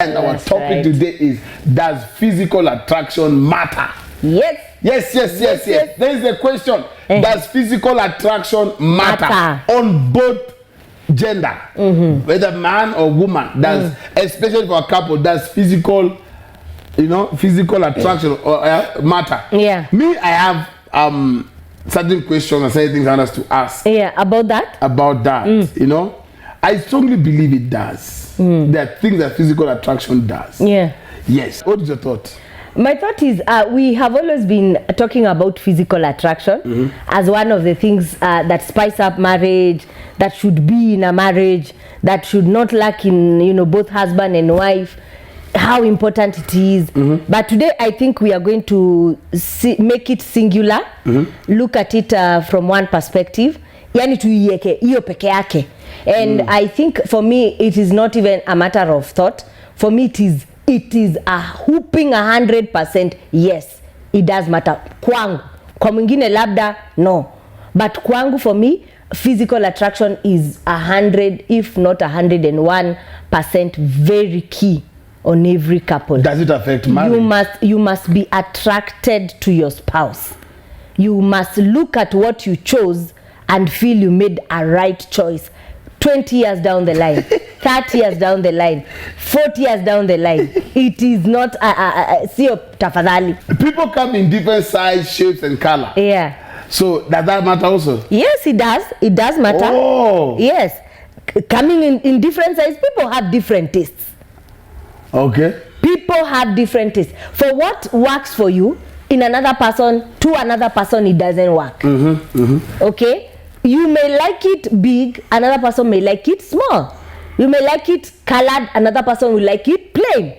And our topic today is, does physical attraction matter? Yes. Yes. There is a question. Does physical attraction matter on both gender? Whether man or woman. Does, especially for a couple, does physical attraction matter? Yeah. Me, I have certain questions and certain things I want us to ask. Yeah, about that? About that, I strongly believe it does. There are things that physical attraction does. Yeah. Yes. What is your thought? My thought is we have always been talking about physical attraction as one of the things that spice up marriage, that should be in a marriage, that should not lack in both husband and wife, how important it is. But today I think we are going to make it singular, look at it from one perspective, yani tuiweke hiyo peke yake. And I think for me it is not even a matter of thought. For me it is a whooping 100% yes, it does matter. Kwangu, kwa mwingine labda no, but kwangu, for me, physical attraction is 100, if not 101% very key on every couple. Does it affect marriage? You must be attracted to your spouse. You must look at what you chose and feel you made a right choice. 20 years down the line, 30 years down the line, 40 years down the line, it is not sio tafadhali. People come in different size, shapes and color. Yeah. So does that matter also? Yes, it does. It does matter. Oh. Yes. Coming in different size, people have different tastes. Okay. People have different tastes. For what works for you, in another person, to another person, it doesn't work. Okay? You may like it big, another person may like it small. You may like it colored, another person will like it plain.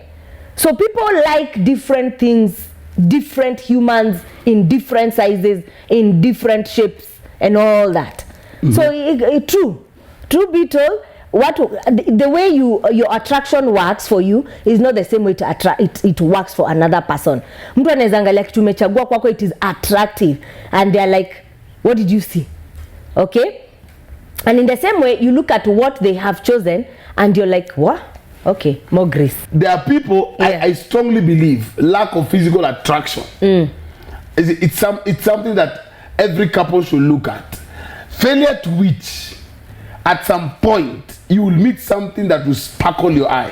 So people like different things, different humans in different sizes, in different shapes and all that. So true be told, the way your attraction works for you is not the same way it works for another person. Mtu anaweza angalia kitu umechagua kwako, it is attractive and they are like, what did you see? Okay, and in the same way you look at what they have chosen and you're like, what? Okay, more grace. There are people, I strongly believe, lack of physical attraction. It's something that every couple should look at. Failure to which, at some point, you will meet something that will sparkle your eye.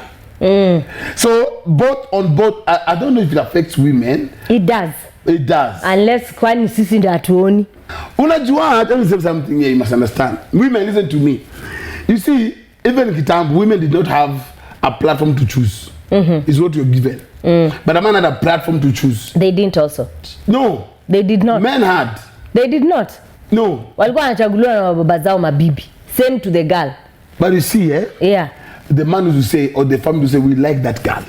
So on both, I don't know if it affects women. It does. It does. Unless kwani sisi ndio hatuoni. Unajua, let me say something here, you must understand. Women, listen to me. You see, even in Kitambo, women did not have a platform to choose. It's what you're given. But a man had a platform to choose. They didn't also. No. They did not. Men had. They did not. No. Walikuwa wanachaguliwa na baba zao mabibi. Same to the girl. But you see, yeah. The man will say, or the family will say, we like that girl.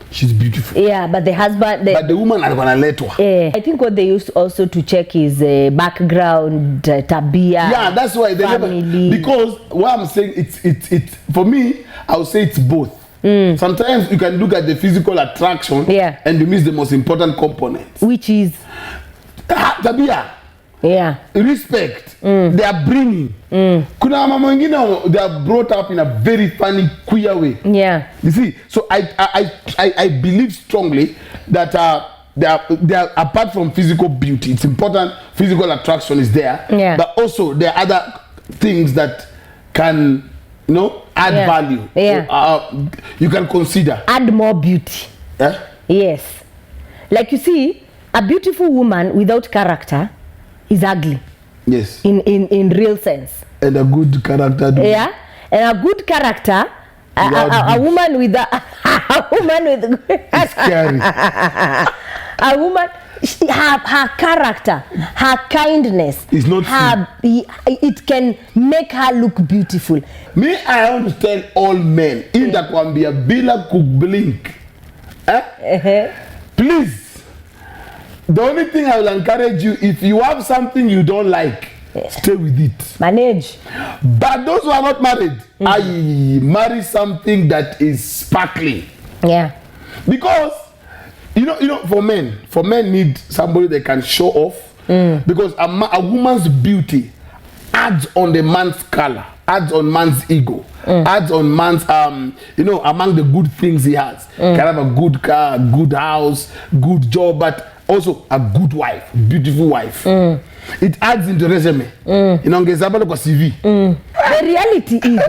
She's beautiful. Yeah, but the husband... but the woman are going to let her. I think what they used also to check is background, tabia. Yeah, that's why they family. Never... Because what I'm saying, it's for me, I would say it's both. Sometimes you can look at the physical attraction and you miss the most important component. Which is? Tabia. Yeah. Respect. They are bringing. Kuna mama wengine, they are brought up in a very funny, queer way. Yeah. You see, so I believe strongly that they are apart from physical beauty, it's important. Physical attraction is there. Yeah. But also there are other things that can, add value. Yeah. You can consider. Add more beauty. Yeah. Yes. Like you see, a beautiful woman without character is ugly. Yes. In real sense. And a good character. Yeah. And a good character, a woman with a woman with it's scary. A woman, her character, her kindness is not it can make her look beautiful. Me, I want to tell all men in that one be a bila kublink. Please. The only thing I will encourage you, if you have something you don't like, stay with it. Manage. But those who are not married, I marry something that is sparkling. Yeah. Because, for men need somebody they can show off. Because a woman's beauty adds on the man's color, adds on man's ego, adds on man's among the good things he has. Can have a good car, good house, good job, but also a good wife, beautiful wife. It adds into resume. Inaongeza pale kwa CV. The reality is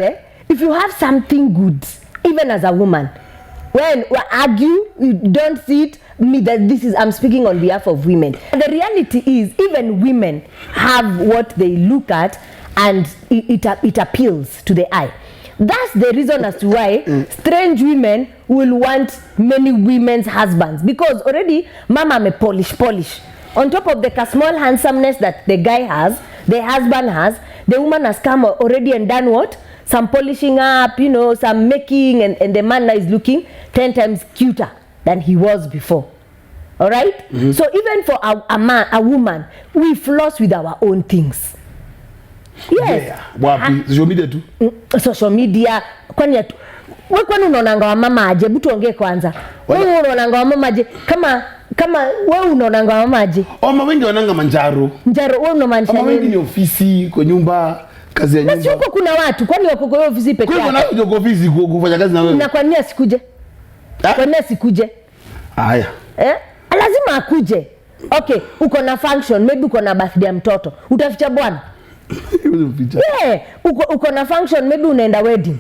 if you have something good, even as a woman, when we argue, you don't see it, me that this is, I'm speaking on behalf of women. The reality is even women have what they look at and it appeals to the eye. That's the reason as to why strange women will want many women's husbands, because already mama may polish. On top of the small handsomeness that the guy has, the husband has, the woman has come already and done what? Some polishing up, some making, and the man now is looking 10 times cuter than he was before. All right? So even for a woman, we floss with our own things. Yes. Wapi? Social media tu? Social media. Kwani unaonanga wa mama aje? Butu ongee kwanza. Wewe unaonanga wa mama aje? Kama wewe unaonanga wa mama aje? Mama wengi wanaanga manjaro. Njaro wewe unamaanisha nini? Mama wengi ni ofisi, kwa nyumba, kazi ya nyumba. Basi huko kuna watu, kwani wako kwa ofisi peke yake? Kwa nini unakuja kwa ofisi kufanya kazi na wewe? Na kwa nini asikuje? Kwa nini asikuje? Haya. Lazima akuje. Okay, uko na function, maybe uko na birthday ya mtoto. Utaficha bwana? Uko na function, maybe unaenda wedding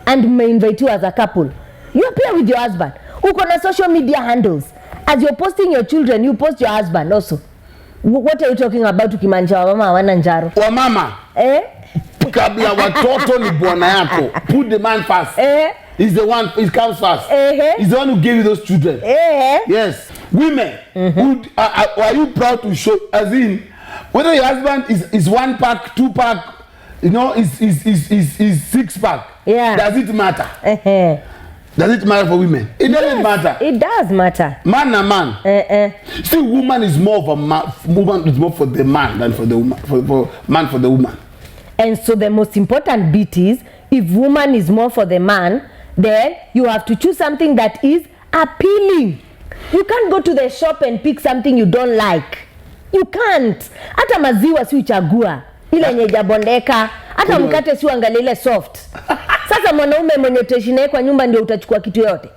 and may invite you as a couple. You appear with your husband. Uko na social media handles. As you're posting your children, you post your husband also. What are you talking about? Ukimaanisha wa mama hawana njaro. Wa mama. Kabla watoto ni bwana yako. Put the man first. He's the one, he comes first. He's the one who gave you those children. Yes. Women, are you proud to show, as in, whether your husband is 1 pack, 2 pack, is 6 pack? Yeah. Does it matter? Does it matter for women? It doesn't matter. It does matter. Man and man. See, woman is more of a man. Woman is more for the man than for the woman. For man for the woman. And so the most important bit is, if woman is more for the man, then you have to choose something that is appealing. You can't go to the shop and pick something you don't like. You can't. Hata maziwa si uchagua ile yenye jabondeka, hata mkate si uangalie ile soft. Sasa mwanaume mwenye utashinae kwa nyumba ndio utachukua kitu yote.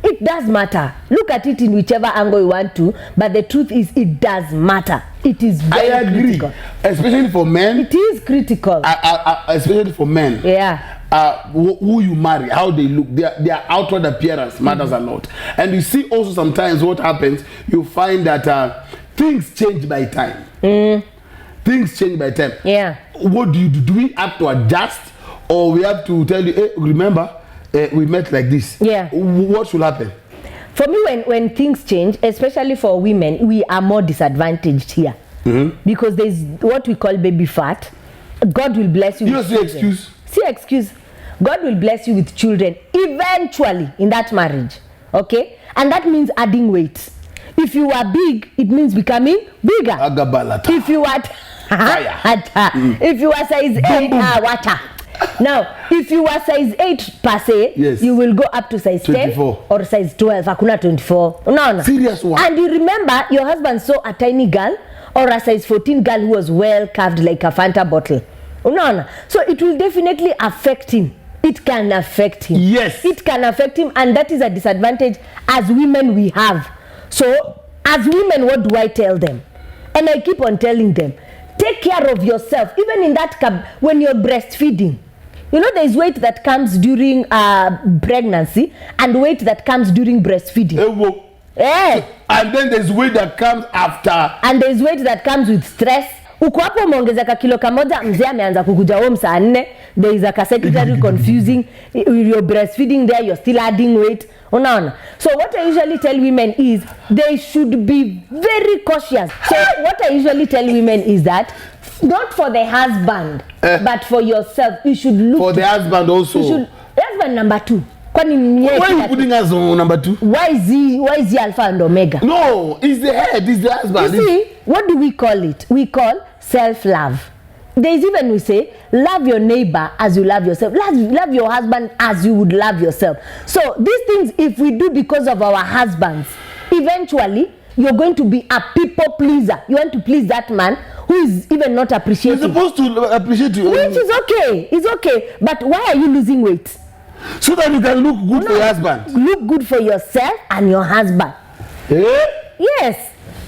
It does matter. Look at it in whichever angle you want to, but the truth is it does matter. It is very critical. Especially for men. It is critical. Especially for men. Yeah. Who you marry, how they look, their outward appearance matters a lot. And you see also sometimes what happens, you find that things change by time. Things change by time. Yeah. What do you do? Do we have to adjust, or we have to tell you, hey, remember, we met like this? Yeah. What should happen? For me, when things change, especially for women, we are more disadvantaged here. Because there's what we call baby fat. God will bless you. You see excuse? See excuse. God will bless you with children eventually in that marriage. Okay? And that means adding weight. If you are big, it means becoming bigger. Agabalata. If you are if you are size 8, water. Now, if you are size 8 per se, yes, you will go up to size 24. 10 or size 12. Hakuna 24. No. Serious one. And you remember your husband saw a tiny girl or a size 14 girl who was well carved like a Fanta bottle. No. So it will definitely affect him. It can affect him. Yes. It can affect him, and that is a disadvantage as women we have. So, as women, what do I tell them? And I keep on telling them, take care of yourself. Even in that when you're breastfeeding. You know, there's weight that comes during pregnancy and weight that comes during breastfeeding. And then there's weight that comes after. And there's weight that comes with stress. Uko hapo umeongezeka kilo kamoja, mzee ameanza kukuja home saa 4. There is a secretary confusing. You're breastfeeding there, you're still adding weight. Unaona? So what I usually tell women is they should be very cautious. So what I usually tell women is that not for the husband, but for yourself. You should look for the husband also. Husband number 2. Why are you putting us on number 2? Why is he alpha and omega? No, it's the head, it's the husband. You see, what do we call it? We call self-love. There's even, we say, love your neighbor as you love yourself. Love your husband as you would love yourself. So these things, if we do because of our husbands, eventually you're going to be a people pleaser. You want to please that man who is even not appreciating. You're supposed to appreciate you. Which is okay. It's okay. But why are you losing weight? So that you can look good for your husband. Look good for yourself and your husband. Eh? Yes.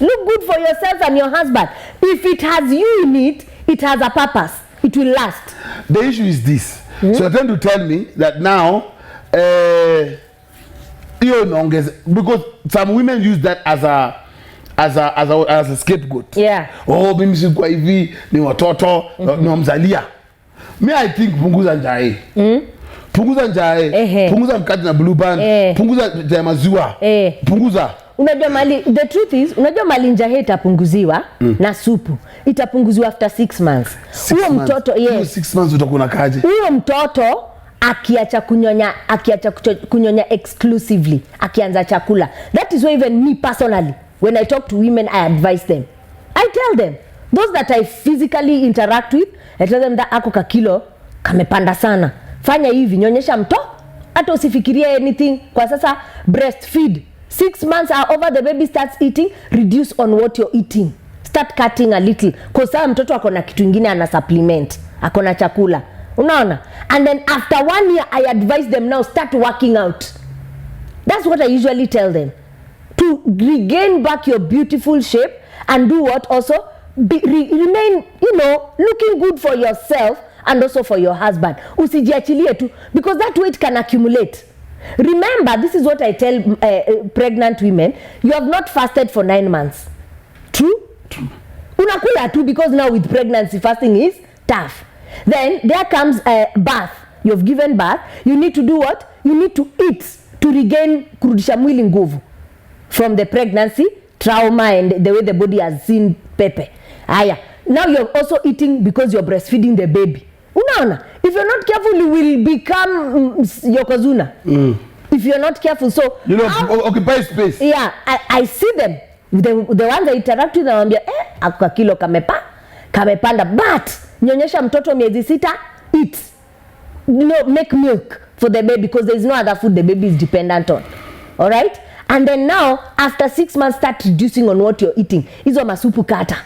Look good for yourself and your husband. If it has you in it, it has a purpose. It will last. The issue is this. So you're trying to tell me that now, because some women use that as a scapegoat. Yeah. Oh, mimi si kwa hivi ni watoto namzalia. Me I think punguza njaa. Punguza njaa. Punguza mkate na blue band. Punguza maziwa. Punguza. Unajua mali, the truth is, unajua mali njaa itapunguziwa na supu. Itapunguziwa after 6 months. Huyo mtoto, yes. 6 months utakuwa kaje? Huyo mtoto akiacha kunyonya exclusively, akianza chakula. That is why even me personally, when I talk to women, I advise them. I tell them, those that I physically interact with, I tell them that ako kakilo kamepanda sana. Fanya hivi, nyonyesha mtoto, hata usifikirie anything. Kwa sasa breastfeed. 6 months are over, the baby starts eating, reduce on what you're eating. Start cutting a little. Kwa sababu mtoto akona kitu ingine ana supplement, akona chakula. Unaona? And then after 1 year, I advise them now, start working out. That's what I usually tell them. To regain back your beautiful shape and do what? Also remain, looking good for yourself and also for your husband. Usijiachilie tu, because that weight can accumulate. Remember, this is what I tell pregnant women. You have not fasted for 9 months. True? Unakula tu, because now with pregnancy, fasting is tough. Then there comes birth. You've given birth. You need to do what? You need to eat to regain kurudisha mwili nguvu from the pregnancy trauma and the way the body has seen pepe. Aya. Now you're also eating because you're breastfeeding the baby. Unaona? If you're not careful, you will become Yokozuna. If you're not careful. So occupy space. Yeah, I see them. The ones I interact with, naambia ako kilo kamepanda, but nyonyesha mtoto miezi 6, eat. Make milk for the baby, because there is no other food the baby is dependent on. All right? And then now after 6 months, start reducing on what you're eating. Hizo masupu kata,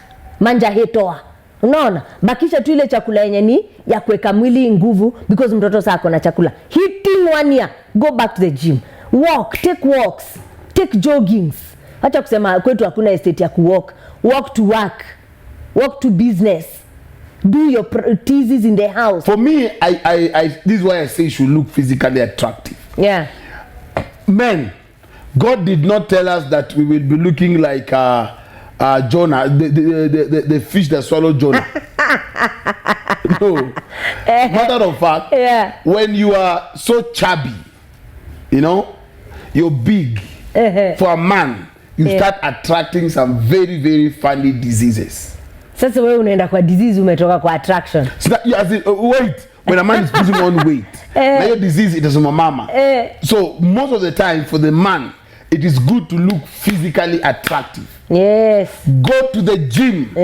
manja hetoa. Unaona? Bakisha tu ile chakula yenye ni ya kuweka mwili nguvu, because mtoto sasa ako na chakula. Hitting 1 year, go back to the gym. Take walks, take joggings. Acha kusema kwetu hakuna estate ya kuwalk. Walk to work. Walk to business. Do your teases in the house. For me, this is why I say you should look physically attractive. Yeah. Men, God did not tell us that we will be looking like Jonah, the fish that swallowed Jonah. No. Matter of fact, when you are so chubby, you're big, for a man, you start attracting some very, very funny diseases. Sasa wewe unaenda kwa disease, umetoka kwa attraction. Wait, when a man is putting on weight, now your disease, it is my mama. So most of the time for the man, it is good to look physically attractive. Yes. Go to the gym.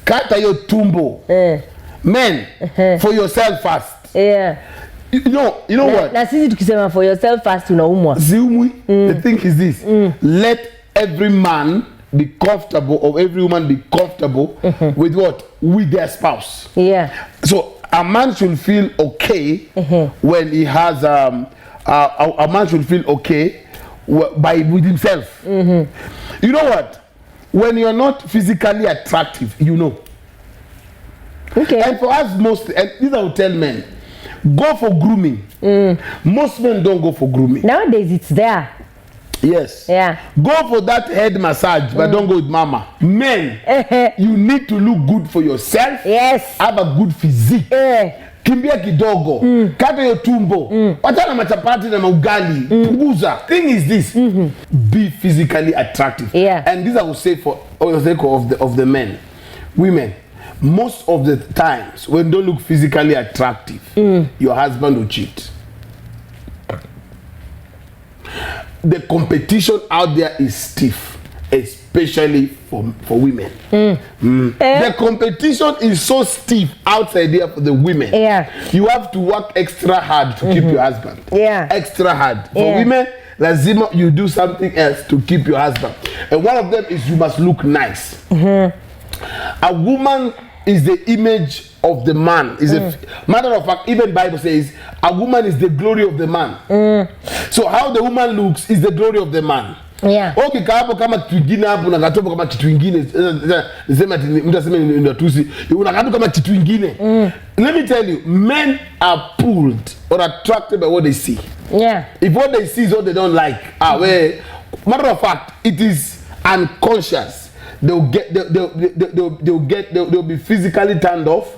Kata your tumbo. Men, for yourself first. Yeah. You know what? Na sisi tukisema for yourself first unaumwa. Ziumwi. The thing is this. Let every man be comfortable, or every woman be comfortable with what? With their spouse. Yeah. So a man should feel okay when he has a man should feel okay with himself. You know what? When you're not physically attractive, Okay. And for us, and these I will tell men, go for grooming. Most men don't go for grooming. Nowadays it's there. Yes. Yeah. Go for that head massage, but don't go with mama. Men, you need to look good for yourself. Yes. Have a good physique. Kimbia kidogo. Kata yo tumbo. Wachana machapati na maugali. Punguza. Thing is this. Be physically attractive. Yeah. And this I will say for the sake of the men. Women, most of the times when you don't look physically attractive, your husband will cheat. The competition out there is stiff, especially for women. The competition is so stiff outside there for the women. Yeah. You have to work extra hard to keep your husband. Yeah. Extra hard. For women, you do something else to keep your husband. And one of them is you must look nice. A woman is the image of the man. Is a matter of fact, even Bible says a woman is the glory of the man. So how the woman looks is the glory of the man. Yeah. Okay, kama kitu kingine hapo na katopo kama kitu kingine nisema mtu aseme ndio tusi unakatu kama kitu kingine. Let me tell you, men are pulled or attracted by what they see. Yeah. If what they see is what they don't like, well, matter of fact, it is unconscious. They'll be physically turned off,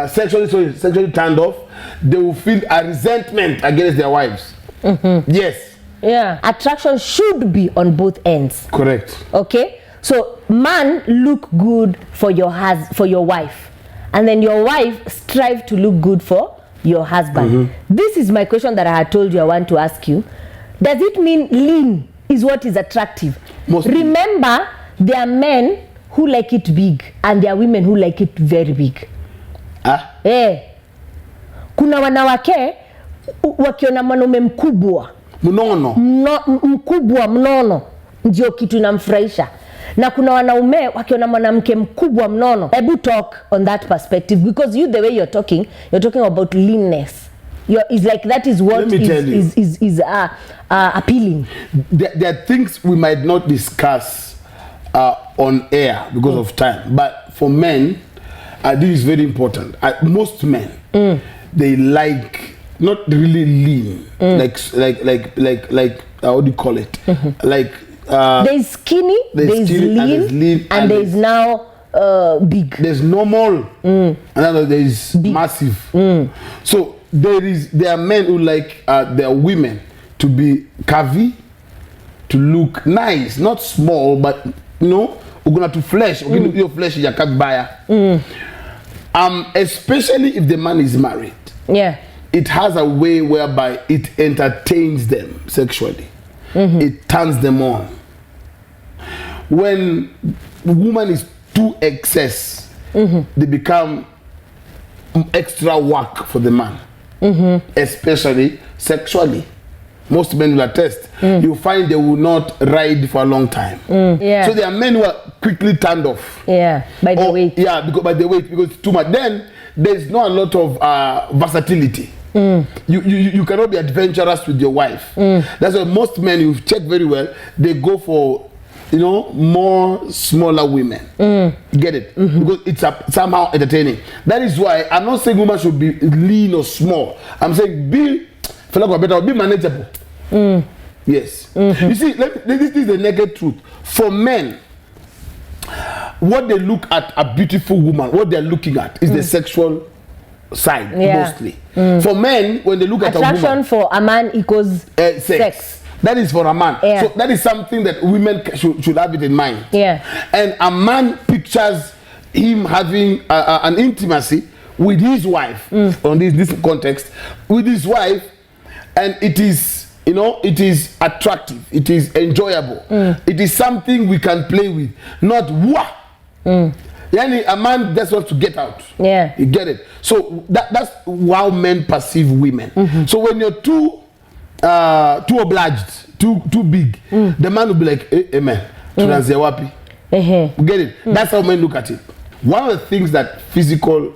sexually turned off. They will feel a resentment against their wives. Yes. Yeah. Attraction should be on both ends. Correct. Okay? So man look good for your wife, and then your wife strive to look good for your husband. This is my question that I had told you I want to ask you. Does it mean lean is what is attractive? Remember, there are men who like it big and there are women who like it very big. Kuna wanawake wakiona mwanaume mkubwa mkubwa mnono ndio kitu inamfurahisha, na kuna wanaume wakiona mwanamke mkubwa mnono. Ebu talk on that perspective, because you, the way you're talking about leanness. It's like that is what is appealing. There are things we might not discuss on air because of time, but for men, this is very important. Most men, they like not really lean, like how do you call it? Like there's skinny, there's lean, and there's now big. There's normal, and then there's big. Massive. So there are men who like their women to be curvy, to look nice, not small, but you know, we're gonna to flesh. Your flesh is a kabaya. Especially if the man is married. Yeah. It has a way whereby it entertains them sexually. It turns them on. When woman is too excess, they become extra work for the man, especially sexually. Most men will attest. You find they will not ride for a long time. Yeah. So there are men who are quickly turned off. Yeah, by the weight. Yeah, by the weight, because it's too much. Then there's not a lot of versatility. You cannot be adventurous with your wife. That's why most men, you check very well, they go for, you know, more smaller women. Get it? Because it's somehow entertaining. That is why I'm not saying women should be lean or small. I'm saying be manageable. Yes. You see, this is the naked truth. For men, what they look at a beautiful woman, what they're looking at is the sexual side, mostly. For men, when they look at a woman, attraction for a man equals sex. That is for a man. So that is something that women should have it in mind. And a man pictures him having an intimacy with his wife, on this context, with his wife, and it is, you know, it is attractive, it is enjoyable, it is something we can play with, not wah. Yani a man just wants to get out. You get it? So that's how men perceive women. So when you're too obliged, too big, the man will be like, hey man, tunaanzia wapi? Get it? That's how men look at it. One of the things that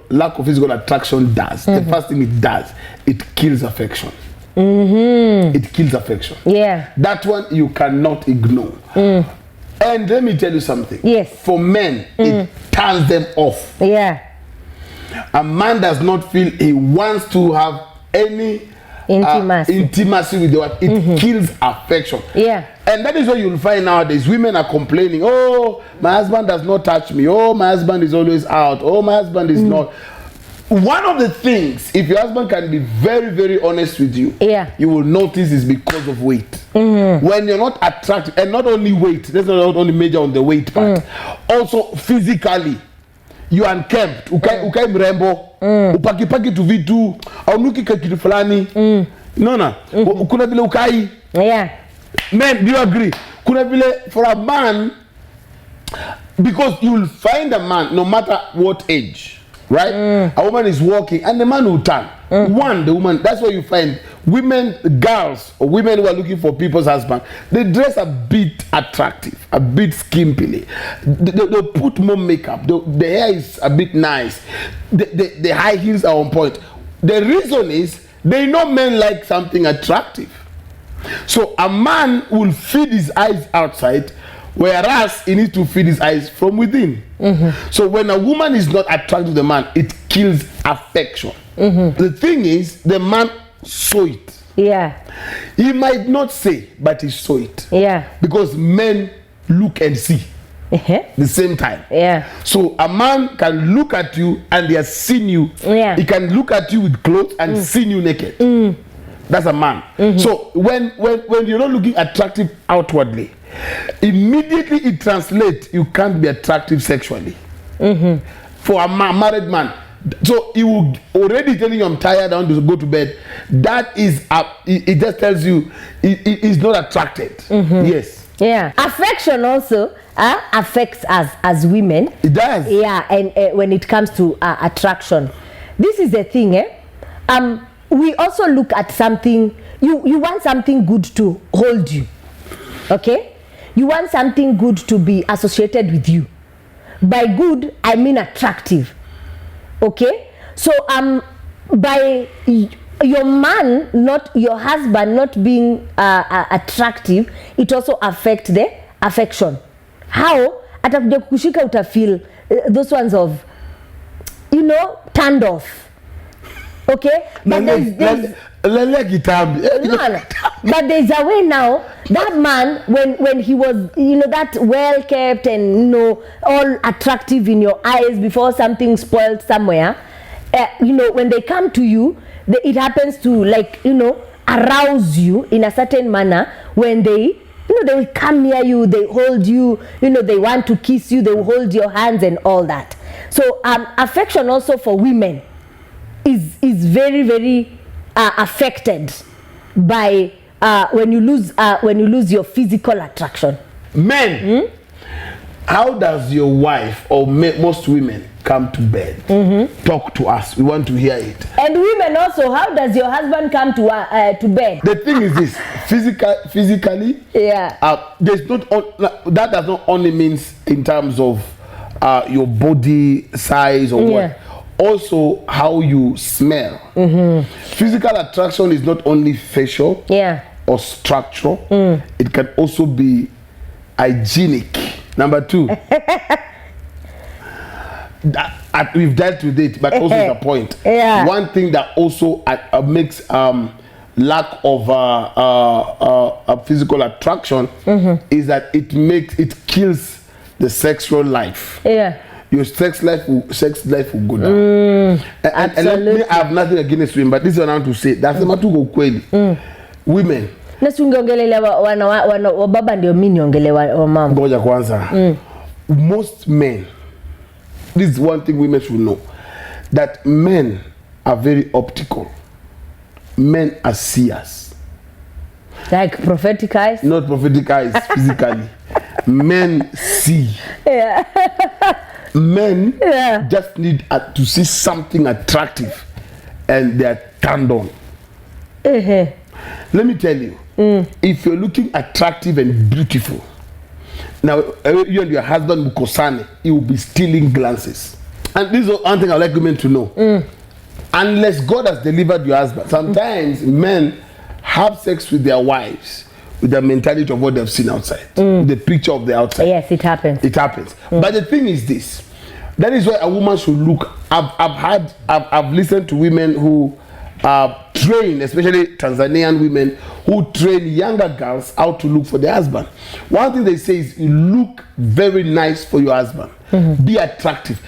lack of physical attraction does, the first thing it does, it kills affection. It kills affection. That one you cannot ignore. And let me tell you something. For men, it turns them off. A man does not feel he wants to have any intimacy with your wife. It kills affection. And that is what you'll find nowadays. Women are complaining, oh, my husband does not touch me. Oh, my husband is always out. Oh, my husband is not. One of the things, if your husband can be very, very honest with you, you will notice is because of weight. When you're not attractive, and not only weight, that's not only major on the weight part, also physically, you are unkempt, ukai mrembo, upaki tu vitu, aunuki kitu fulani. No. Kuna vile ukai. Men, do you agree? Kuna vile for a man, because you will find a man, no matter what age, right? A woman is walking and the man will turn. The woman, that's why you find women, girls, or women who are looking for people's husband, they dress a bit attractive, a bit skimpily. They put more makeup. The hair is a bit nice. The high heels are on point. The reason is they know men like something attractive. So a man will feed his eyes outside, whereas he needs to feed his eyes from within. So when a woman is not attracted to the man, it kills affection. The thing is, the man saw it. Yeah. He might not say, but he saw it. Yeah. Because men look and see the same time. Yeah. So a man can look at you and he has seen you. Yeah. He can look at you with clothes and seen you naked. That's a man. So when you're not looking attractive outwardly, immediately it translates, you can't be attractive sexually. For a married man. So he will already telling you, I'm tired, I want to go to bed. That is, it just tells you he's not attracted. Yes. Yeah. Affection also affects us as women. It does. Yeah, and when it comes to attraction. This is the thing, we also look at something, you want something good to hold you. Okay? You want something good to be associated with you. By good, I mean attractive. Okay, so by your man, not your husband, not being attractive, it also affects the affection. How? Atakuja kukushika utafeel those ones of, turned off. Okay, but there's but there's a way now. That man, when he was, that well kept and all attractive in your eyes before something spoiled somewhere, when they come to you, it happens to arouse you in a certain manner. When they they will come near you, they hold you, they want to kiss you, they will hold your hands and all that. So affection also for women is very, very affected by when you lose your physical attraction. Men, how does your wife or most women come to bed? Talk to us. We want to hear it. And women also, how does your husband come to bed? The thing is this: physically, there's not that does not only means in terms of your body size or what. Also how you smell. Physical attraction is not only facial or structural. It can also be hygienic. Number 2, we've dealt with it, but also the point. One thing that also makes lack of physical attraction is that it kills the sexual life. Your sex life will go down. And I have nothing against women, but this is what I want to say. That's the matter go kweli. Women. Baba ndio mimi niongelewa mama. Ngoja kwanza. Most men, this is one thing women should know, that men are very optical. Men are seers. Like prophetic eyes? Not prophetic eyes physically. Men see. Men just need to see something attractive and they are turned on. Let me tell you, if you're looking attractive and beautiful, now you and your husband Mukosane, he will be stealing glances. And this is one thing I'd like women to know. Unless God has delivered your husband, sometimes men have sex with their wives with the mentality of what they've seen outside, the picture of the outside. Yes, it happens. It happens. But the thing is this: that is why a woman should look. I've listened to women who train, especially Tanzanian women who train younger girls how to look for their husband. One thing they say is, you look very nice for your husband. Be attractive.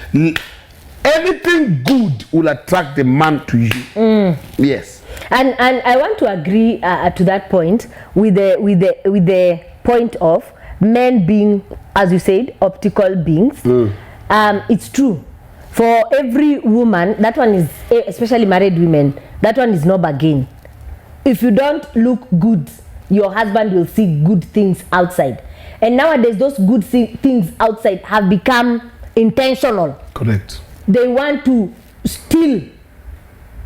Anything good will attract the man to you. Yes. And I want to agree to that point with the point of men being, as you said, optical beings. It's true. For every woman, that one is, especially married women, that one is no bargain. If you don't look good, your husband will see good things outside. And nowadays, those good things outside have become intentional. Correct. they want to steal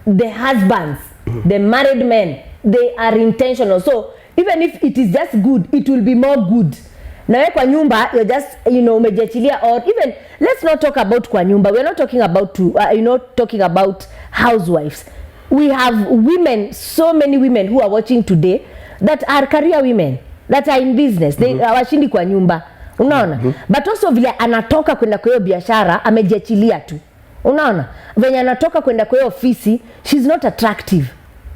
the husbands, the married men. They are intentional. So even if it is just good, it will be more good. Na kwa nyumba, you're just, umejiachilia. Or even, let's not talk about kwa nyumba. We're not talking about talking about housewives. We have women, so many women who are watching today that are career women, that are in business. They hawashindi kwa nyumba. Unaona? But also vile anatoka kwenda kwa hiyo biashara, amejiachilia tu. Unaona? Venye anatoka kwenda kwa hiyo ofisi, she's not attractive.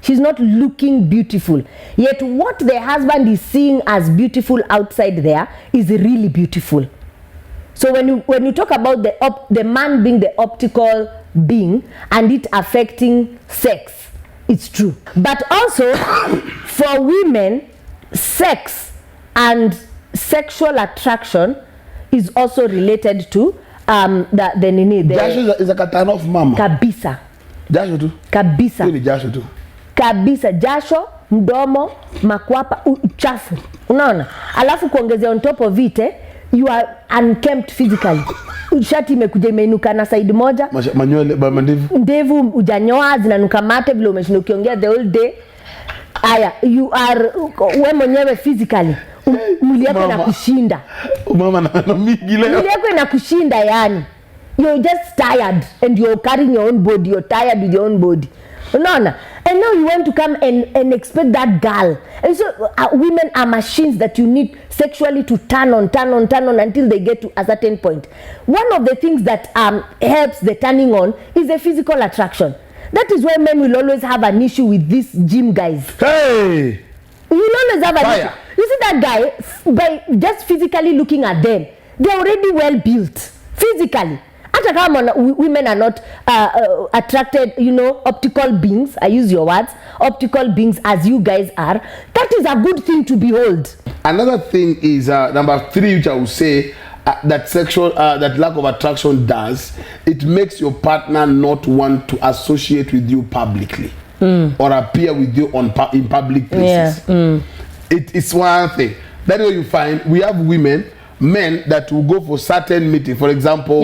She's not looking beautiful. Yet what the husband is seeing as beautiful outside there is really beautiful. So when you talk about the man being the optical being and it affecting sex, it's true. But also for women, sex and sexual attraction is also related to the nini. Jasho is a turn off mama. Kabisa. Jasho tu. Kabisa. Ni jasho tu. Kabisa, jasho, mdomo, makwapa, uchafu. Unaona? Alafu kuongezea on top of it, you are unkempt physically. Shati imekuja imeinuka na side moja. Manywele, mandevu. Ndevu hujanyoa, zinanuka mate vile umeshinda ukiongea the whole day. Aya, you are wewe mwenyewe physically. Mwili wako inakushinda. Mama na mingi leo. Mwili wako inakushinda yani. You're just tired and you're carrying your own body. You're tired with your own body. Unaona? And now you want to come and expect that girl. And so women are machines that you need sexually to turn on until they get to a certain point. One of the things that helps the turning on is the physical attraction. That is why men will always have an issue with these gym guys. Hey! You will always have an issue. You see that guy, by just physically looking at them, they're already well built. Physically. Hata kama women are not attracted, optical beings, I use your words, optical beings as you guys are, that is a good thing to behold. Another thing is number 3, which I would say that lack of attraction does, it makes your partner not want to associate with you publicly or appear with you in public places. Yeah. It's one thing. That's where you find we have men that will go for certain meetings. For example,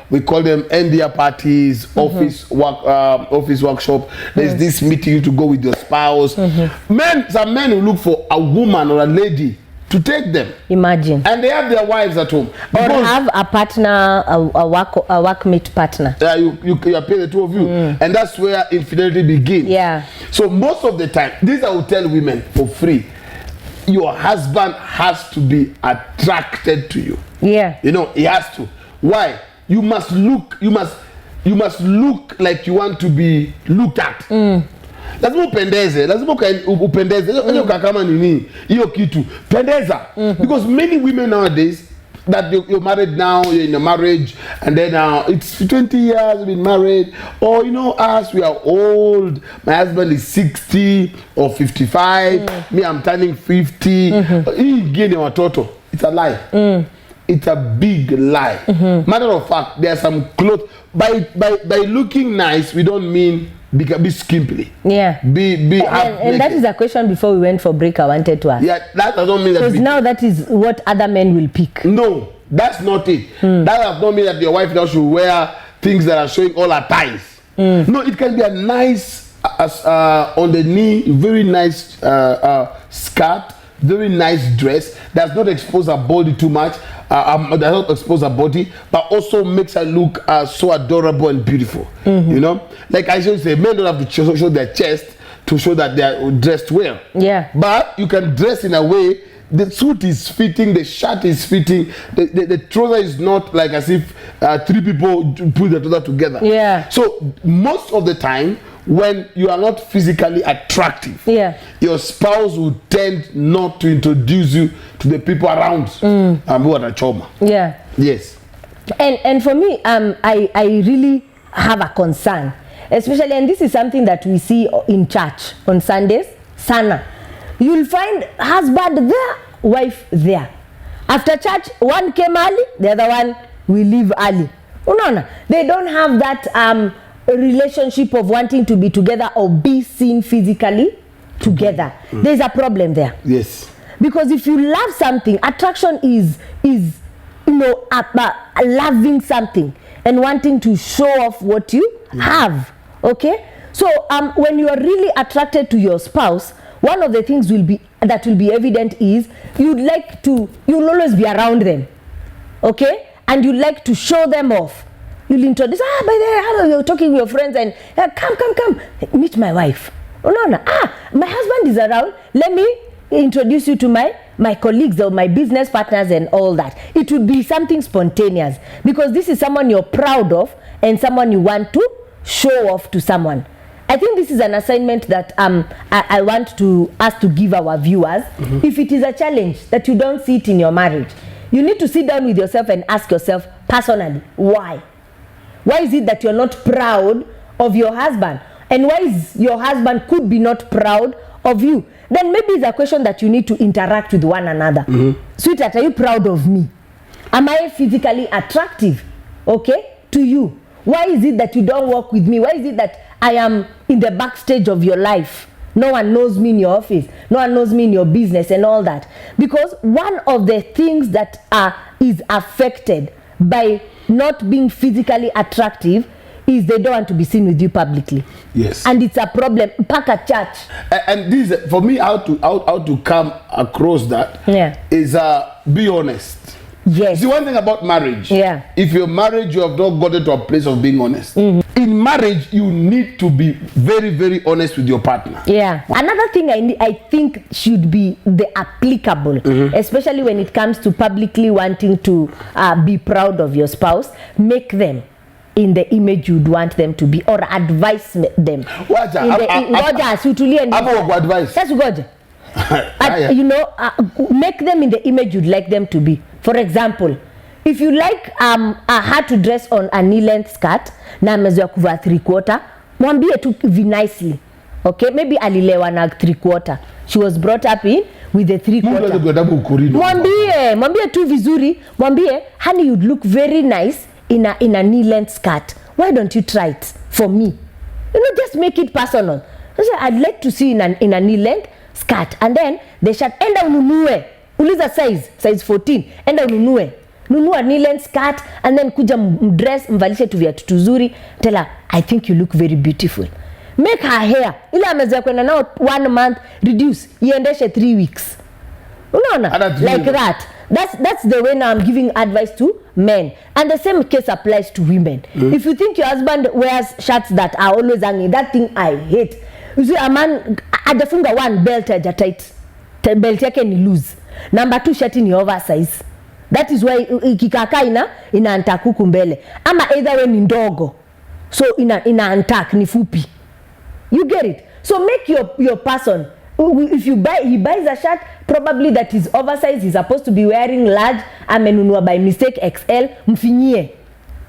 we call them NDA parties, office workshop. There's this meeting to go with your spouse. Some men will look for a woman or a lady to take them. Imagine. And they have their wives at home. Or have a partner, a workmate partner. You pay the two of you. And that's where infidelity begins. Yeah. So most of the time, this I will tell women for free. Your husband has to be attracted to you. Yeah. He has to. Why? You must look like you want to be looked at. Lazima upendeze. Hiyo kama nini? Hiyo kitu. Pendeza. Because many women nowadays that you're married now, you're in a marriage, and then it's 20 years you've been married, or us, we are old, my husband is 60 or 55, me I'm turning 50, it's a lie. It's a big lie. Matter of fact, there are some clothes, by looking nice, we don't mean be skimpy. Yeah. And that is a question before we went for break I wanted to ask. Yeah, that doesn't mean that. Because now that is what other men will pick. No, that's not it. That does not mean that your wife now should wear things that are showing all her thighs. No, it can be a nice on the knee, very nice skirt, very nice dress. Does not expose her body too much. Does not expose her body, but also makes her look so adorable and beautiful. Like I should say, men don't have to show their chest to show that they are dressed well. Yeah. But you can dress in a way the suit is fitting, the shirt is fitting, the trouser is not like as if 3 people put the trouser together. Yeah. So most of the time, when you are not physically attractive, your spouse will tend not to introduce you to the people around who are a trauma. Yeah. Yes. And for me, I really have a concern, especially, and this is something that we see in church on Sundays. Sana, you'll find husband there, wife there. After church, one came early, the other one will leave early. Unaona, they don't have that relationship of wanting to be together or be seen physically together. There's a problem there. Yes. Because if you love something, attraction is loving something. and wanting to show off what you have. Okay, so when you are really attracted to your spouse, one of the things will be evident is you'll always be around them. Okay, and you like to show them off. You'll introduce, by the way, hello, you're talking with your friends and come, meet my wife. Oh no, my husband is around. Let me introduce you to my colleagues or my business partners and all that. It would be something spontaneous because this is someone you're proud of and someone you want to show off to someone. I think this is an assignment that I want us to give our viewers. If it is a challenge that you don't see it in your marriage, you need to sit down with yourself and ask yourself personally, why? Why is it that you're not proud of your husband? And why is your husband could be not proud of you? Then maybe it's a question that you need to interact with one another. Sweetheart, are you proud of me? Am I physically attractive, okay, to you? Why is it that you don't work with me? Why is it that I am in the backstage of your life? No one knows me in your office. No one knows me in your business and all that. Because one of the things that is affected by not being physically attractive is they don't want to be seen with you publicly. Yes. And it's a problem. Pack a church. And this, for me, how to come across that is be honest. Yes. See, one thing about marriage. Yeah. If you're married, you have not gotten to a place of being honest. In marriage, you need to be very, very honest with your partner. Yeah. Another thing I think should be the applicable, especially when it comes to publicly wanting to be proud of your spouse, make them in the image you'd want them to be, or advise them. Make them in the image you'd like them to be. For example, if you like her to dress on a knee-length skirt na amezoea kuvaa 3/4, mwambie tu nicely. Okay, maybe alilewa na 3/4. She was brought up with the 3/4. Mwambie tu vizuri, mwambie, honey, you'd look very nice in a knee-length skirt. Why don't you try it for me? Just make it personal. I'd like to see in a knee-length skirt, and then the shirt, enda ununue. Uliza size 14, enda ununue. Nunua knee-length skirt, and then kuja dress, mvalishe tu viatu tuzuri. Tell her, I think you look very beautiful. Make her hair, ile amezoea kwenda now 1 month, reduce, iendeshe 3 weeks. Unaona? Like that. That's the way now I'm giving advice to men. And the same case applies to women. If you think your husband wears shirts that are always hanging, that thing I hate. You see, a man ajafunga one belt aja tight. Belt yake ni loose. Number 2, shirt ni oversize. That is why ikikaka ina antakuku mbele. Ama either way ni ndogo. So ina antak ni fupi. You get it? So make your person, if he buys a shirt probably that is oversized, he's supposed to be wearing large, amenunua by mistake XL, mfinyie.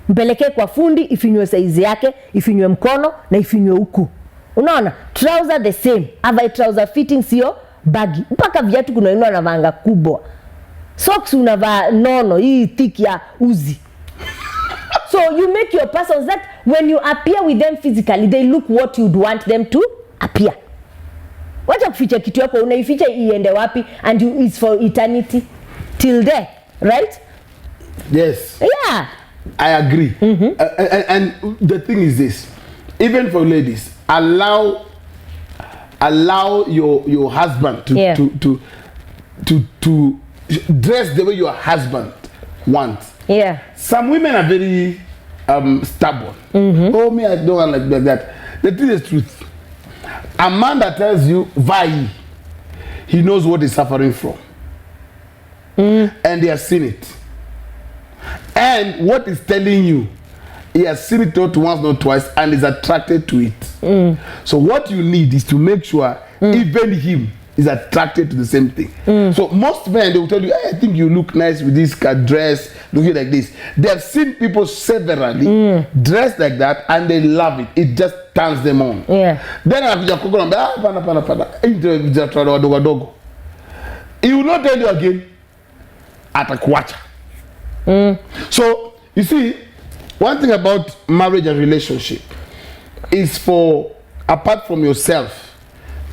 Mpeleke kwa fundi, ifinywe size yake, ifinywe mkono na ifinywe huku. Unaona? Trouser the same. Ava trouser fitting sio baggy. Mpaka viatu kuna wengine wanavanga kubwa. Socks unavaa nono, hii thick ya uzi. So you make your persons that when you appear with them physically, they look what you'd want them to appear. Wacha kuficha kitu yako, unaificha iende wapi, and it's for eternity till death, right? Yes. Yeah. I agree. And the thing is this, even for ladies, allow your husband to dress the way your husband wants. Yeah. Some women are very stubborn. Oh, me, I don't want like that. The thing is truth. A man that tells you vai, he knows what he's suffering from. And he has seen it. And what he's telling you, he has seen it not once, not twice, and is attracted to it. So what you need is to make sure even him is attracted to the same thing. So most men, they will tell you, hey, I think you look nice with this dress, looking like this. They have seen people severally dressed like that, and they love it. It just turns them on. Yeah. Then he will not tell you again. Atakuacha. So you see, one thing about marriage and relationship is for, apart from yourself,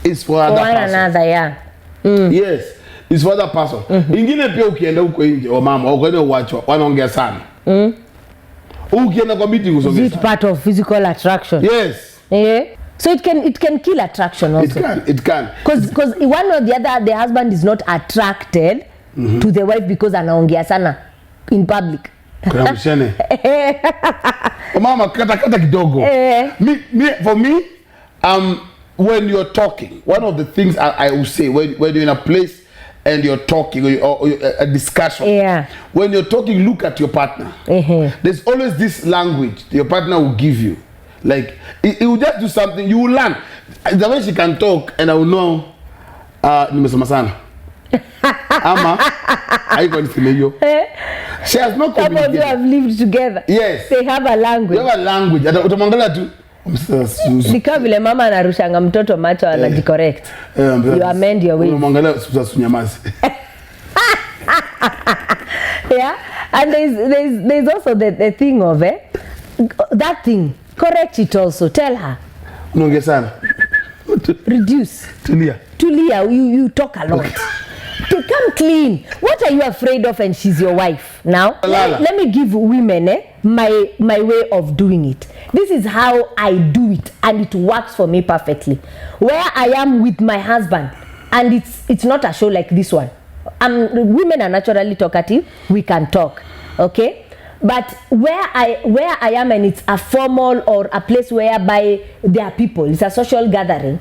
it's for other person. Another, yeah. Yes, it's for other person. Ingine pia ukienda huko nje wa mama, ukaenda uachwa, wanaongea sana. Ukienda kwa meeting Is it part of physical attraction? Yes. Yeah. So it can kill attraction also. It can. Because one or the other, the husband is not attracted to the wife because anaongea sana in public. Kuna mshene. Mama kata kidogo. For me, when you're talking, one of the things I will say when you're in a place and you're talking or a discussion, when you're talking, look at your partner. There's always this language your partner will give you. Like it will just do something, you will learn. The way she can talk, and I will know nimesoma sana. Ama haiko nisemeyo. She has not communicated. Some of you have lived together. Yes. They have a language. They have a language. Utamwangalia tu. Nika vile mama anarushanga mtoto macho anajicorrect. You amend your ways. Utamwangalia usisunyamaze. Yeah. And there's also the thing of that thing. Correct it also. Tell her. Unaongea sana. Reduce. Tulia. You talk a lot. To come clean. What are you afraid of? And she's your wife. Now, let me give women my way of doing it. This is how I do it, and it works for me perfectly. Where I am with my husband, and it's not a show like this one. Women are naturally talkative. We can talk, okay? But where I am, and it's a formal or a place whereby there are people, it's a social gathering,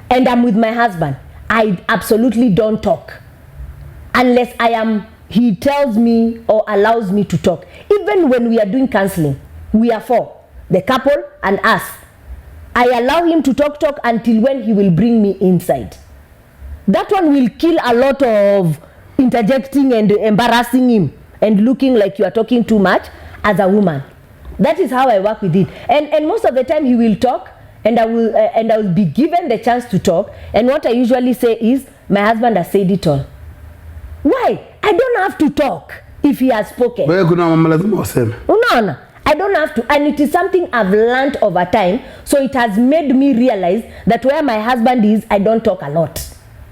and I'm with my husband, I absolutely don't talk unless he tells me or allows me to talk. Even when we are doing counseling, we are four, the couple and us. I allow him to talk until when he will bring me inside. That one will kill a lot of interjecting and embarrassing him and looking like you are talking too much as a woman. That is how I work with it. And most of the time he will talk, and I will be given the chance to talk. And what I usually say is, my husband has said it all. Why? I don't have to talk if he has spoken. No, I don't have to. And it is something I've learned over time. So it has made me realize that where my husband is, I don't talk a lot.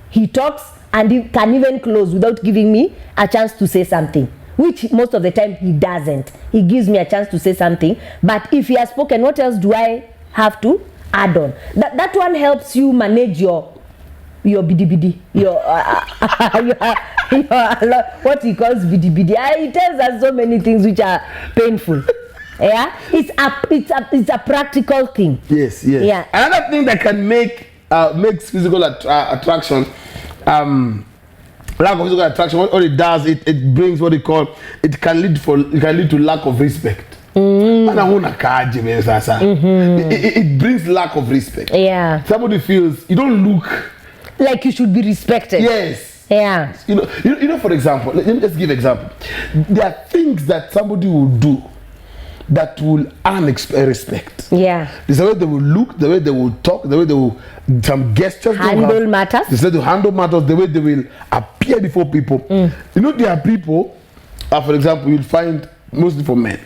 He talks, and he can even close without giving me a chance to say something, which most of the time he doesn't. He gives me a chance to say something. But if he has spoken, what else do I have to add on? That one helps you manage your bidi, what he calls bidi. He tells us so many things which are painful. Yeah, it's a practical thing. Yes. Yeah. Another thing that can makes physical attraction, lack of physical attraction. What it does, it brings what it can lead to lack of respect. It brings lack of respect. Yeah. Somebody feels you don't look like you should be respected. Yes. Yeah. You know. For example, let me just give an example. There are things that somebody will do that will earn respect. Yeah. It's the way they will look, the way they will talk, the way they will some gestures. Handle matters. The way they handle matters, the way they will appear before people. You know, there are people. For example, you'll find mostly for men.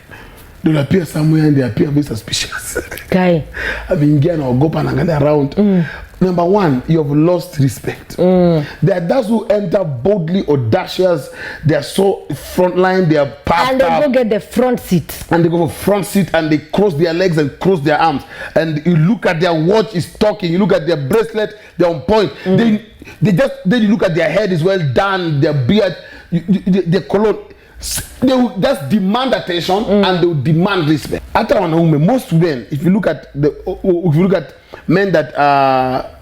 They'll appear somewhere and they appear very suspicious. Okay. I mean, or go around. Number one, you have lost respect. There are those who enter boldly audacious. They are so frontline. They are packed and they up. go get the front seat. And they go for front seat and they cross their legs and cross their arms. And you look at their watch is talking. You look at their bracelet. They're on point. Then you look at their head is well done. Their beard, their cologne. They will just demand attention and they will demand respect. After most men, if you look at men that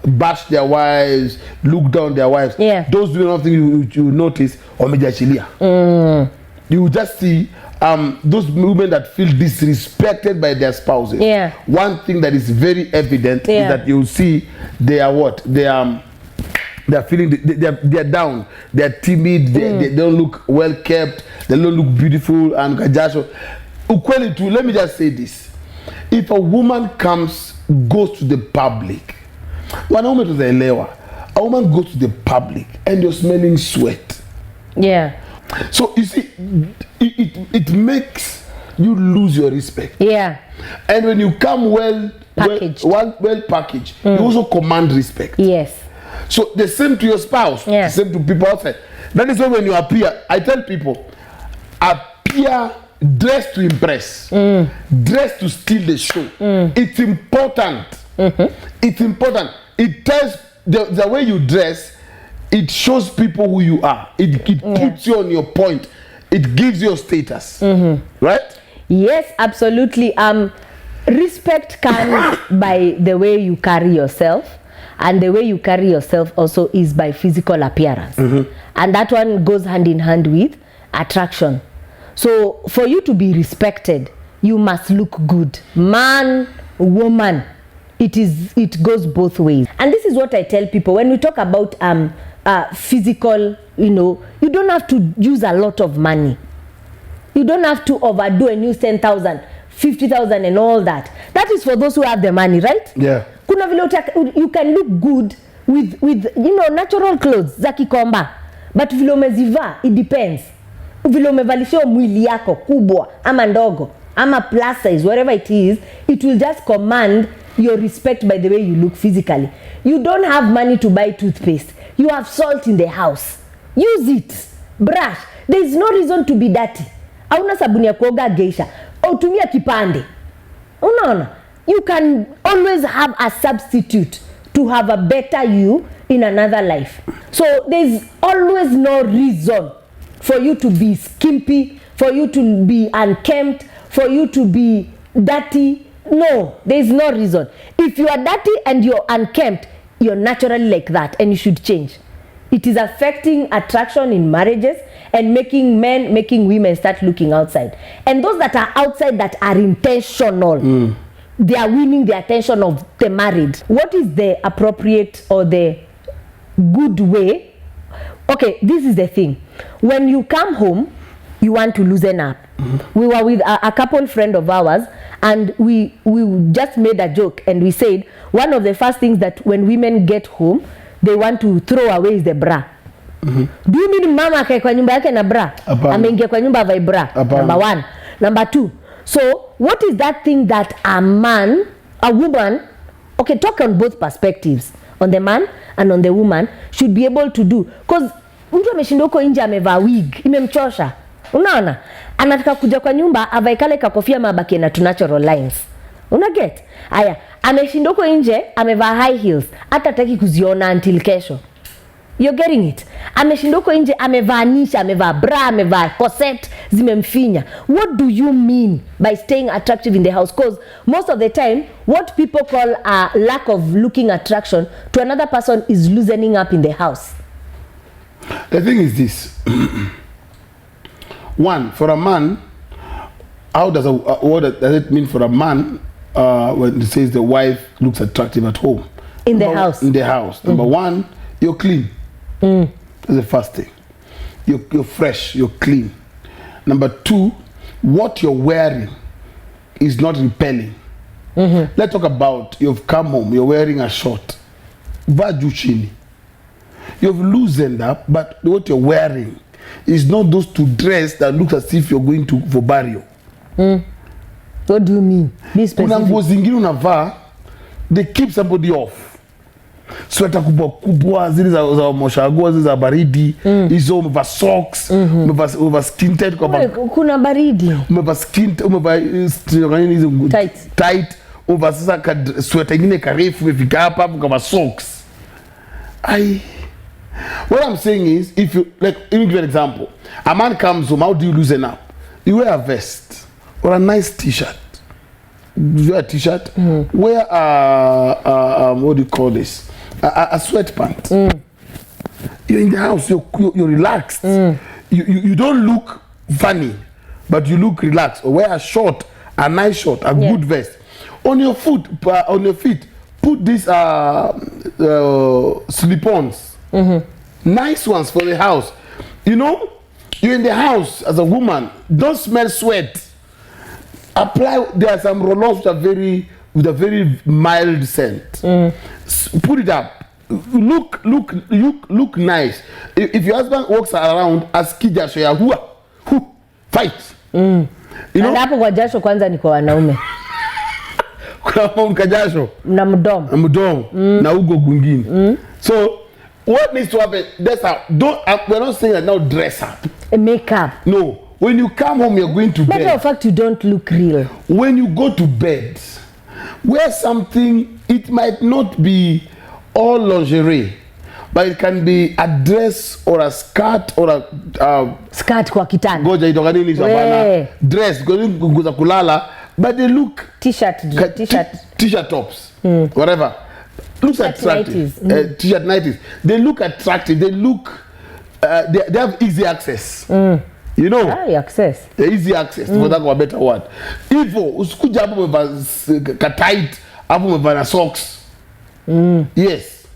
bash their wives, look down their wives, those do nothing you notice or you will just see those women that feel disrespected by their spouses. One thing that is very evident is that you will see they are what? They are feeling they are down. They are timid. They don't look well kept. They don't look beautiful and kajaso. Let me just say this: if a woman goes to the public, a woman goes to the public and you're smelling sweat. Yeah. So you see, it makes you lose your respect. Yeah. And when you come well packaged, you also command respect. Yes. So the same to your spouse, the same to people outside. That is why when you appear, I tell people, appear dress to impress, dress to steal the show. It's important. It's important. It tells the way you dress, it shows people who you are. It puts you on your point. It gives you a status. Right? Yes, absolutely. Respect comes by the way you carry yourself, and the way you carry yourself also is by physical appearance. And that one goes hand in hand with attraction. So for you to be respected, you must look good. Man, woman, it goes both ways. And this is what I tell people when we talk about physical, you don't have to use a lot of money. You don't have to overdo and use 10,000, 50,000 and all that. That is for those who have the money, right? Yeah. Kuna vile you can look good with natural clothes za Kikomba, but vile umezivaa, it depends. Vile umevalisha mwili yako kubwa ama ndogo ama plus size, whatever it is, it will just command your respect by the way you look physically. You don't have money to buy toothpaste. You have salt in the house. Use it. Brush. There is no reason to be dirty. Hauna sabuni ya kuoga geisha. Au tumia kipande. Unaona? You can always have a substitute to have a better you in another life. So there's always no reason for you to be skimpy, for you to be unkempt, for you to be dirty. No, there's no reason. If you are dirty and you're unkempt, you're naturally like that, and you should change. It is affecting attraction in marriages and making women start looking outside. And those that are outside that are intentional, they are winning the attention of the married. What is the appropriate or the good way? Okay, this is the thing. When you come home, you want to loosen up. We were with a couple friend of ours, and we just made a joke, and we said one of the first things that when women get home, they want to throw away is the bra. Do you mean mama akae kwa nyumba yake na bra? Ameingia kwa nyumba avae bra? Number one. Number two. So what is that thing that a woman, okay, talk on both perspectives, on the man and on the woman, should be able to do? Because mtu ameshinda huko nje amevaa wig, imemchosha. Unaona? Anataka kuja kwa nyumba avae kale kakofia mabaki na natural lines. Una get? Aya, ameshinda huko nje amevaa high heels, hata hataki kuziona until kesho. You're getting it? Ameshinda huko nje amevaa nisha, amevaa bra, amevaa corset, zimemfinya. What do you mean by staying attractive in the house? Because most of the time, what people call a lack of looking attraction to another person is loosening up in the house. The thing is this. One, for a man, what does it mean for a man when it says the wife looks attractive at home? In the house. In the house. Number one, you're clean. That's the first thing. You're fresh, you're clean. Number two, what you're wearing is not repelling. Let's talk about you've come home, you're wearing a short. Vaju chini. You've loosened up, but what you're wearing is not those two dress that looks as if you're going for burial. What do you mean? Be specific. Kuna nguo zingine unavaa, they keep somebody off. Sweater kubwa zile za moshago zile za baridi, hizo umevaa socks, umevaa skin tight kwa kuna baridi. Umevaa skin, umevaa hizo tight, umevaa sasa sweater nyingine karefu umefika hapa kama socks. What I'm saying is, if you like, let me give you an example. A man comes home, how do you loosen up? You wear a vest or a nice t-shirt. You wear a t-shirt. Wear what do you call this? A sweatpant. You're in the house. You're relaxed. You don't look funny, but you look relaxed. Or wear a short, a nice short, a good vest. On your feet, put these slip-ons. Nice ones for the house. You're in the house as a woman. Don't smell sweat. There are some roll-offs with a very mild scent. Put it up. Look nice. If your husband walks around as kijasho ya fight. Na hapo kwa jasho kwanza ni kwa wanaume. Kwa mkajasho na mdomo. Na ugo gungini. So what needs to happen? We're not saying that now dress up. Make up. No. when you come home, you're going to bed. Matter of fact, you don't look real. When you go to bed, wear something. It might not be all lingerie, but it can be a dress or a skirt or a skirt kwa kitanda. Goja itoka nini sabana? Dress goza kulala, but they look t-shirt tops, whatever. Looks attractive. T-shirt 90s. They look attractive. They look. They have easy access. You know. Access. Easy access. For that a better word. Hivyo usikuja hapo umevaa tight, hapo umevaa na socks. Yes.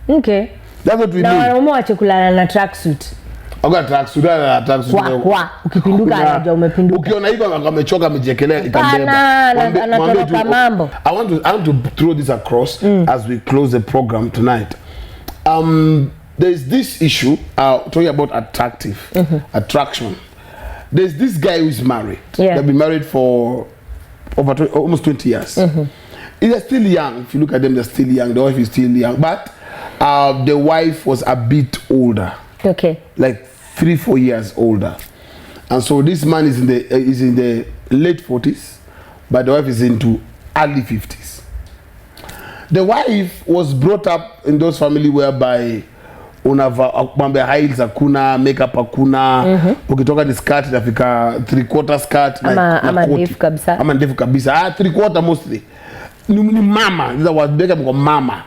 Okay. That's what we mean. Na wanaume wache kulala na tracksuit. Oga tracksuit na tracksuit. Kwa ukipinduka anaja umepinduka. Ukiona hivyo amechoka amejekelea ikambeba. Anatoroka mambo. I want to throw this across as we close the program tonight. There's this issue talking about attraction. There's this guy who's married. They've been married for over almost 20 years. They're still young. If you look at them, they're still young. The wife is still young, but the wife was a bit older. Okay. Like 3-4 years older, and so this man is in the late 40s, but the wife is into early 50s. The wife was brought up in those family whereby mambo ya heels hakuna, makeup hakuna, ukitoka ni skirt itafika 3/4 skirt ama ndefu kabisa. Ama ndefu kabisa. 3/4 mostly. Ni mama, that was bigger than mama.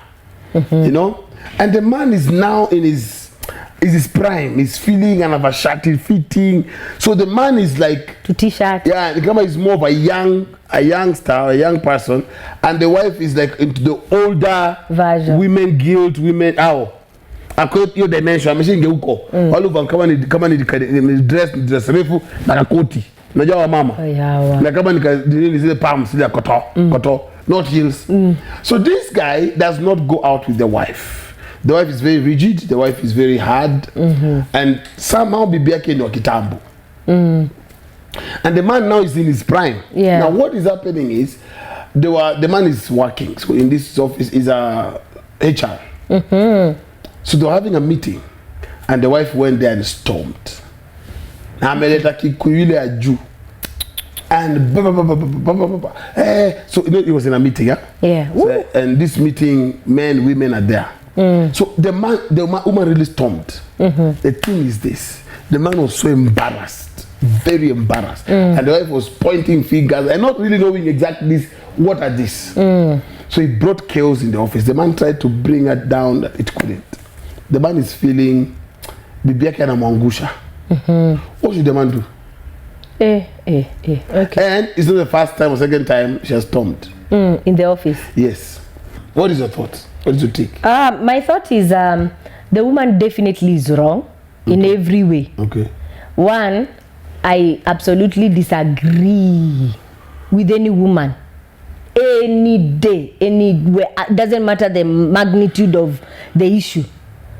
You know? And the man is now in his prime. He's feeling and have a shirty fitting. So the man is like to t-shirt. Yeah, the camera is more of a youngster, a young person, and the wife is like into the older version. Women guilt, women akoti hiyo dimension ameshinge huko. Wale kama ni dress refu na koti. Unajua wa mama. Na kama ni zile palms zile koto, not heels. So this guy does not go out with the wife. The wife is very rigid, the wife is very hard, and somehow bibi yake ni wa kitambo. And the man now is in his prime. Now what is happening is the man is working. So in this office is a HR. So they were having a meeting, and the wife went there and stormed. Na ameleta kikuyule ya juu. And so you know, it was in a meeting, So, and this meeting, men, women are there. So the woman really stormed. The thing is this: the man was so embarrassed, very embarrassed, and the wife was pointing fingers and not really knowing exactly what are this. So he brought chaos in the office. The man tried to bring her down, it couldn't. The man is feeling bibi yake anamwangusha. What should the man do? Okay. And it's not the first time or second time she has stormed. In the office. Yes. What is your thought? What is your take? My thought is the woman definitely is wrong in every way. Okay. One, I absolutely disagree with any woman. Any day, anywhere, doesn't matter the magnitude of the issue.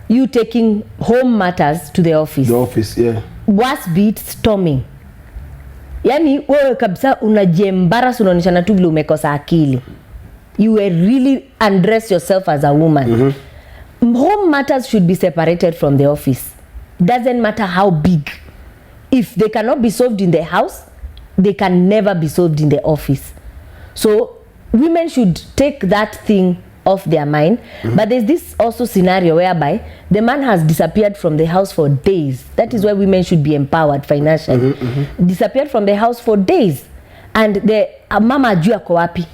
You taking home matters to the office. The office, yeah. Worst beat storming. Yani wewe kabisa unajiembarrass, unaonyeshana tu vile umekosa akili. You will really undress yourself as a woman. Home matters should be separated from the office. Doesn't matter how big. If they cannot be solved in the house, they can never be solved in the office. So women should take that thing off their mind. But there's this also scenario whereby the man has disappeared from the house for days. That is why women should be empowered financially. Disappeared from the house for days, and the mama ajui ako wapi,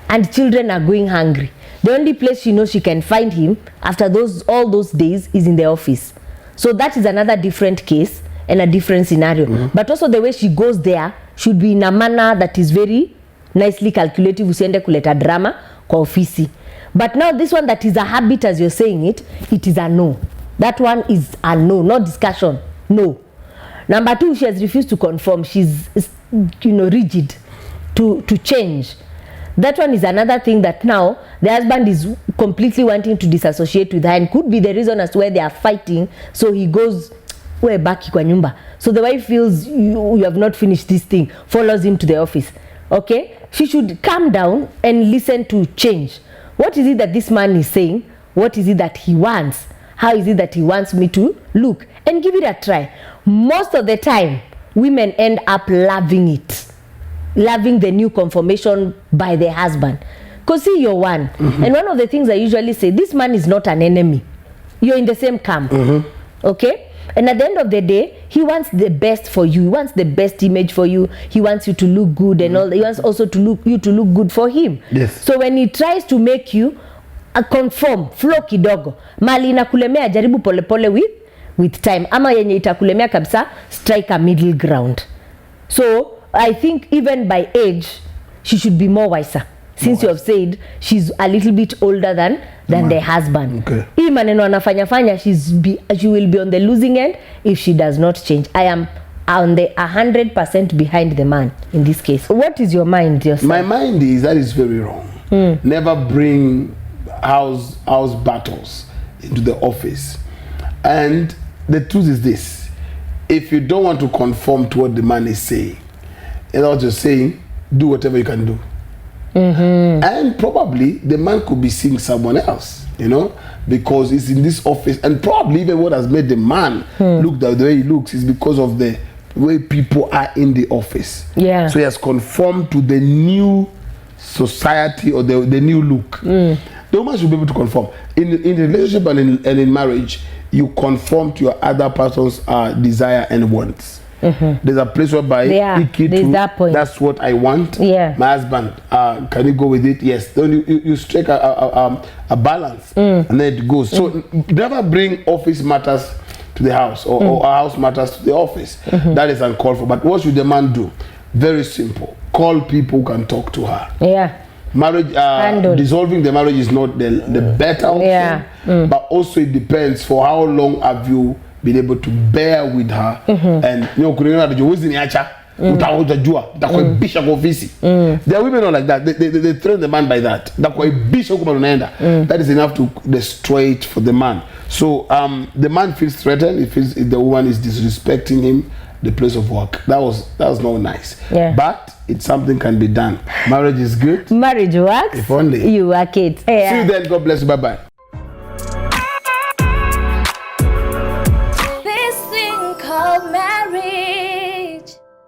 and children are going hungry. The only place she knows she can find him after all those days is in the office. So that is another different case and a different scenario. But also the way she goes there should be in a manner that is very nicely calculative. Usiende kuleta drama kwa ofisi. But now this one that is a habit, as you're saying it is a no. That one is a no, not discussion. No. Number two, she has refused to conform. She's rigid to change. That one is another thing that now the husband is completely wanting to disassociate with her, and could be the reason as to why they are fighting. So he goes, we're back kwa nyumba. So the wife feels you have not finished this thing, follows him to the office. Okay? She should calm down and listen to change. What is it that this man is saying? What is it that he wants? How is it that he wants me to look? And give it a try. Most of the time, women end up loving it, loving the new conformation by the husband. Because see, you're one. And one of the things I usually say, this man is not an enemy. You're in the same camp. Okay? And at the end of the day, he wants the best for you. He wants the best image for you. He wants you to look good and all. He wants also to look good for him. Yes. So when he tries to make you conform, flow kidogo, mali inakulemea, jaribu polepole with time. Ama yenye itakulemea kabisa, strike a middle ground. So I think even by age, she should be more wiser. Since you have said she's a little bit older than the husband. Okay. Hii maneno anafanya she will be on the losing end if she does not change. I am on the 100% behind the man in this case. What is your mind, yourself? My mind is that is very wrong. Never bring house battles into the office. And the truth is this: if you don't want to conform to what the man is saying, and what you're saying, do whatever you can do. And probably the man could be seeing someone else, you know, because he's in this office, and probably even what has made the man look the way he looks is because of the way people are in the office. Yeah. So he has conformed to the new society or the new look. The woman should be able to conform. In relationship and in marriage, you conform to your other person's desire and wants. There's a place whereby that's what I want. My husband, can you go with it? Yes. Then you strike a balance, and then it goes. So never bring office matters to the house or house matters to the office. That is uncalled for. But what should the man do? Very simple. Call people who can talk to her. Marriage, dissolving the marriage is not the better option. But also it depends for how long have you been able to bear with her. And you know, there are women not like that. They threaten the man by that. That is enough to destroy it for the man. So the man feels threatened if the woman is disrespecting him, the place of work. That was not nice. But it's something can be done. Marriage is good. Marriage works. If only you work it. See you then. God bless you. Bye bye.